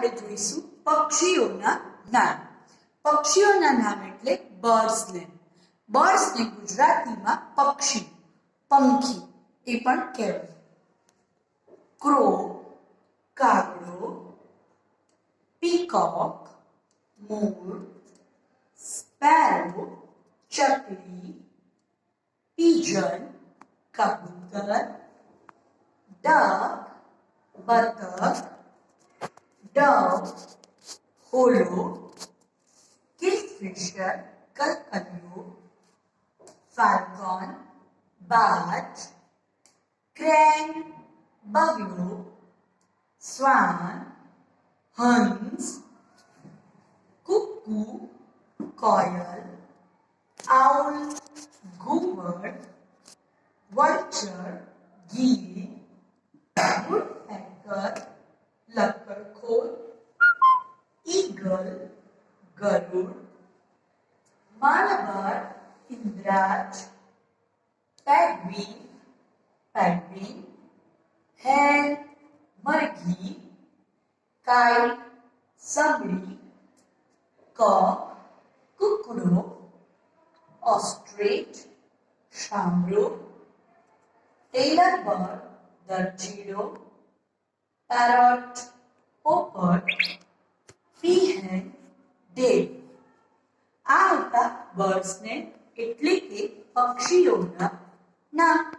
આપણે જોઈશું પક્ષીઓના નામ. પક્ષીઓના નામ એટલે બર્ડ્સ નેમ. બર્ડ્સ ને ગુજરાતીમાં પક્ષી, પંખી એ પણ કહેવાય. ક્રો, કાગડો, પીકોક, મોર, સ્પેરો, ચકલી, pigeon, કબૂતર, duck, બતક, dove, હોલો, kingfisher, કલકલિયો, falcon, બાજ, crane, બગલો, swan, હંસ, કુકુ, કોયલ, owl, ઘુવડ, vulture, ગીધ, woodpecker, લક્કડખોર, eagle, ગરુડ, માલબર, ઇન્દ્રાજ, પેંગ્વિન, હેન, મરઘી, કાઈટ, સમડી, કોક, કુકડો, ઓસ્ટ્રિચ, શામળો, ટેલર બર્ડ, દરજીડો, પેરોટ, પોપટ, પીહેન, ડેવ. આ હતા બર્ડ્સને એટલે કે પક્ષીઓના નામ.